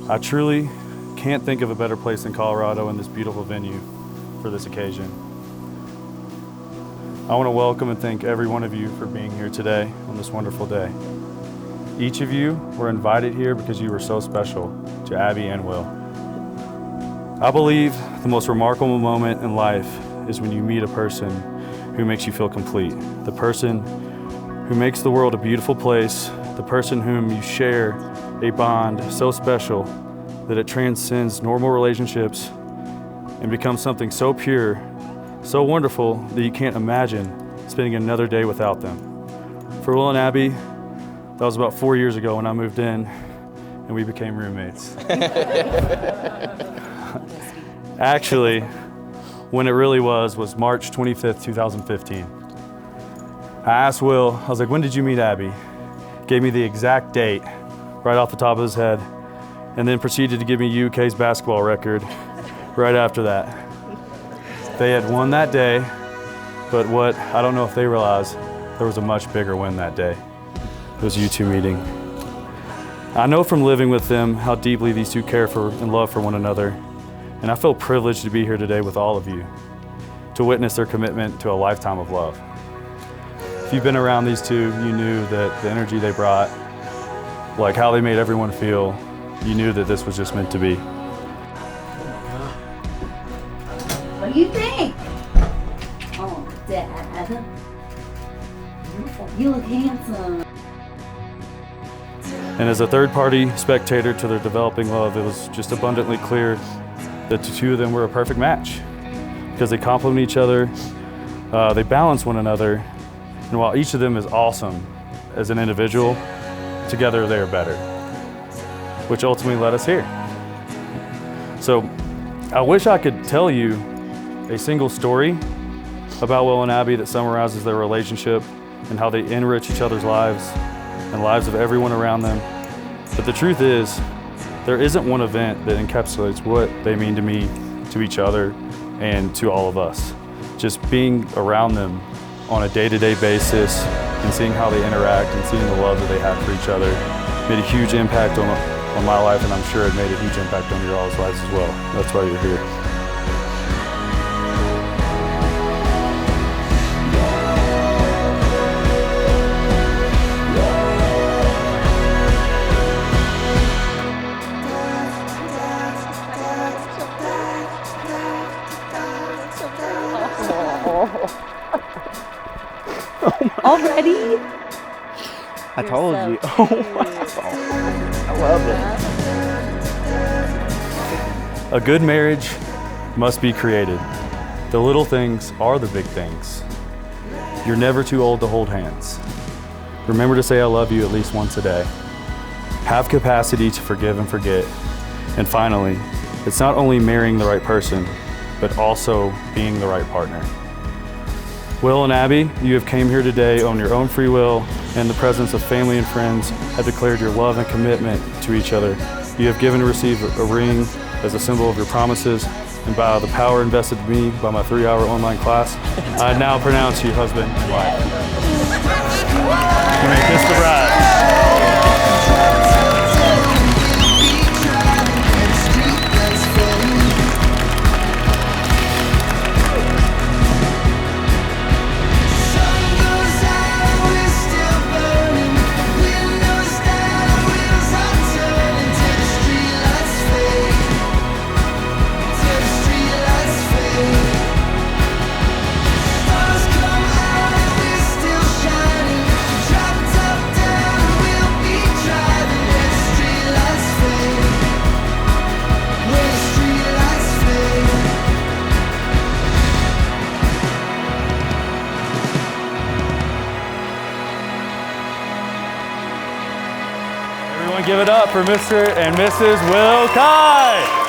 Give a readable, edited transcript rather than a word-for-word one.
I truly can't think of a better place than Colorado and this beautiful venue for this occasion. I want to welcome and thank every one of you for being here today on this wonderful day. Each of you were invited here because you were so special to Abby and Will. I believe the most remarkable moment in life is when you meet a person who makes you feel complete, the person who makes the world a beautiful place, the person whom you share a bond so special that it transcends normal relationships and becomes something so pure, so wonderful that you can't imagine spending another day without them. For Will and Abby, that was about 4 years ago when I moved in and we became roommates. Actually, when it really was March 25th, 2015. I asked Will, I was like, when did you meet Abby? Gave me the exact date right off the top of his head, and then proceeded to give me UK's basketball record right after that. They had won that day, but what I don't know if they realized, there was a much bigger win that day. It was you two meeting. I know from living with them how deeply these two care for and love for one another, and I feel privileged to be here today with all of you to witness their commitment to a lifetime of love. If you've been around these two, you knew that the energy they brought, like how they made everyone feel, you knew that this was just meant to be. What do you think? Oh, Dad. You look handsome. And as a third-party spectator to their developing love, it was just abundantly clear that the two of them were a perfect match because they complement each other, they balance one another, and while each of them is awesome as an individual, together they are better, which ultimately led us here. So I wish I could tell you a single story about Will and Abby that summarizes their relationship and how they enrich each other's lives and lives of everyone around them. But the truth is, there isn't one event that encapsulates what they mean to me, to each other, and to all of us. Just being around them on a day-to-day basis and seeing how they interact and seeing the love that they have for each other made a huge impact on my life, and I'm sure it made a huge impact on your all's lives as well. That's why you're here. Already? I told you. Oh, wow. I love it. A good marriage must be created. The little things are the big things. You're never too old to hold hands. Remember to say I love you at least once a day. Have capacity to forgive and forget. And finally, it's not only marrying the right person, but also being the right partner. Will and Abby, you have came here today on your own free will and in the presence of family and friends, have declared your love and commitment to each other. You have given and received a ring as a symbol of your promises, and by the power invested in me by my 3-hour online class, I now pronounce you husband and wife. You may kiss the bride. Everyone give it up for Mr. and Mrs. Will Kai.